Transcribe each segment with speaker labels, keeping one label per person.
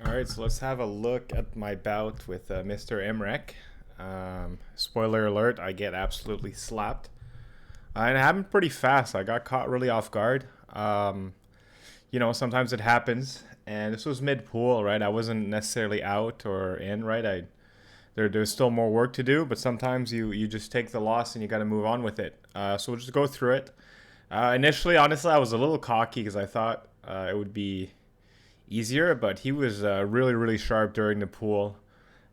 Speaker 1: All right, so let's have a look at my bout with Mr. Imrek. Spoiler alert, I get absolutely slapped. And it happened pretty fast. I got caught really off guard. Sometimes it happens. And this was mid pool, right? I wasn't necessarily out or in, right? There's still more work to do, but sometimes you just take the loss and you got to move on with it. So we'll just go through it. Initially, honestly, I was a little cocky because I thought it would be easier, but he was really, really sharp during the pool.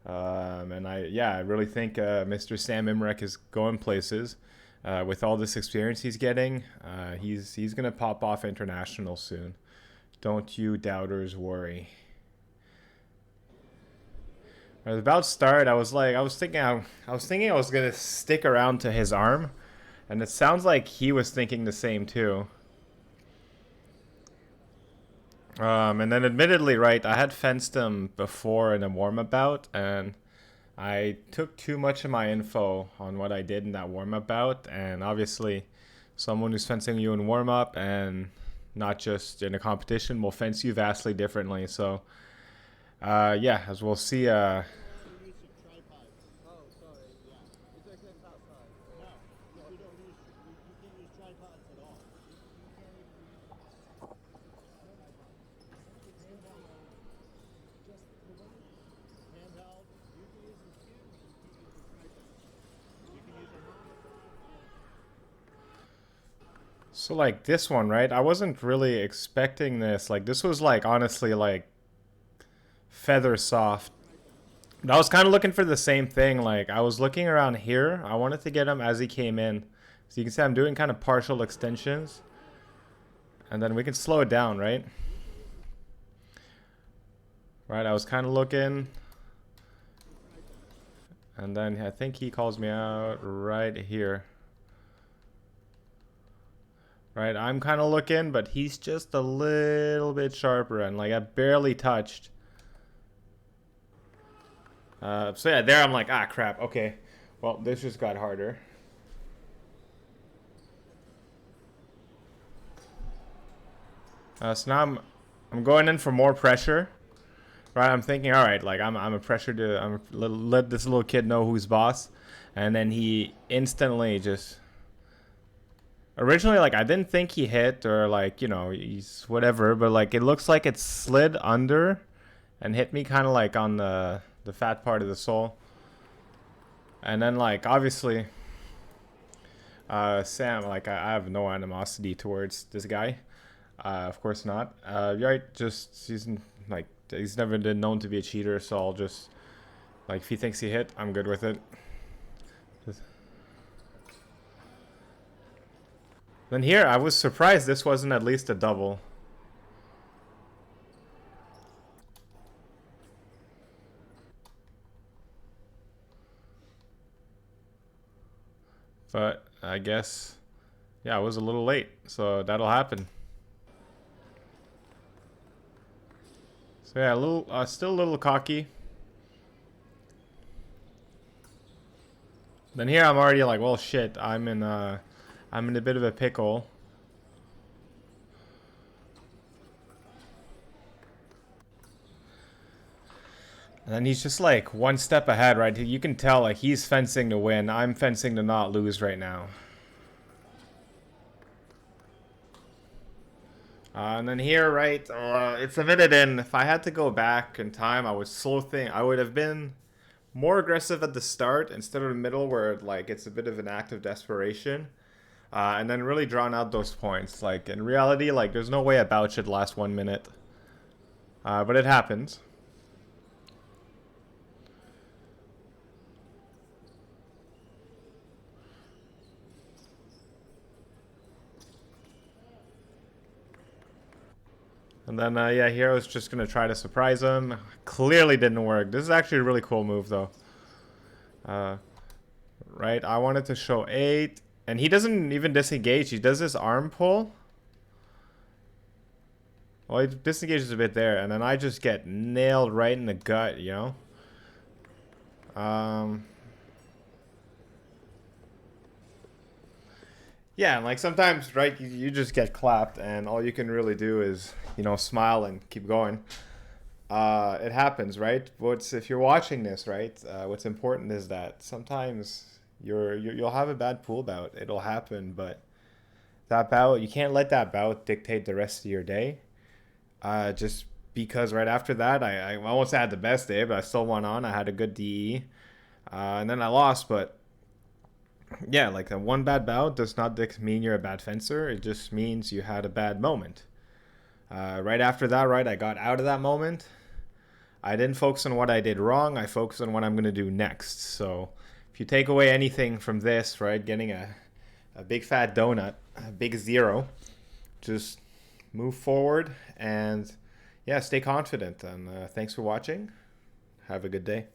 Speaker 1: And I really think Mr. Sam Imrek is going places with all this experience he's getting. He's gonna pop off international soon. Don't you doubters worry. I was about to start. I was thinking I was gonna stick around to his arm, and it sounds like he was thinking the same too. And then, admittedly, right, I had fenced him before in a warm up bout, and I took too much of my info on what I did in that warm up bout, and obviously, someone who's fencing you in warm up and not just in a competition will fence you vastly differently. So, yeah, as we'll see. So, like this one, right? I wasn't really expecting this. Like, this was like honestly like feather soft. I was kind of looking for the same thing. Like, I was looking around here. I wanted to get him as he came in. So you can see I'm doing kind of partial extensions. And then we can slow it down, right? Right, I was kind of looking. And then I think he calls me out right here. Right, I'm kind of looking, but he's just a little bit sharper. And like I barely touched. So yeah, there I'm like, ah, crap. Okay. Well, this just got harder. So now I'm going in for more pressure. Right, I'm thinking, all right, like I'm a pressure to let this little kid know who's boss, and then he instantly just. Originally, like I didn't think he hit or like he's whatever, but like it looks like it slid under, and hit me kind of like on the fat part of the sole, and then like obviously, Sam, like I have no animosity towards this guy. Of course not. Right, just like he's never been known to be a cheater, so I'll just like if he thinks he hit, I'm good with it. Just- Then here, I was surprised this wasn't at least a double. But I guess, yeah, I was a little late, so that'll happen. So yeah, a little, still a little cocky. Then here I'm already like, well, shit, I'm in a bit of a pickle. And then he's just like one step ahead, right? You can tell like he's fencing to win. I'm fencing to not lose right now. And then here, right, it's a minute in. If I had to go back in time, I would slow thing. I would have been more aggressive at the start instead of the middle, where like it's a bit of an act of desperation, and then really drawn out those points. Like in reality, like there's no way a bout should last 1 minute, but it happens. And then yeah, here I was just gonna try to surprise him. Clearly didn't work. This is actually a really cool move though. Uh, right, I wanted to show 8, and he doesn't even disengage. He does this arm pull. Well, he disengages a bit there, and then I just get nailed right in the gut, you know? Um, yeah, and like sometimes, right, you just get clapped, and all you can really do is, smile and keep going. It happens, right? What's if you're watching this, right? What's important is that sometimes you'll have a bad pool bout. It'll happen, but that bout you can't let that bout dictate the rest of your day. Just because right after that, I almost had the best day, but I still went on. I had a good DE, and then I lost. But yeah, like a one bad bout does not mean you're a bad fencer. It just means you had a bad moment. Right after that, right, I got out of that moment. I didn't focus on what I did wrong. I focused on what I'm going to do next. So if you take away anything from this, right, getting a big fat donut, a big zero, just move forward and yeah, stay confident. And thanks for watching. Have a good day.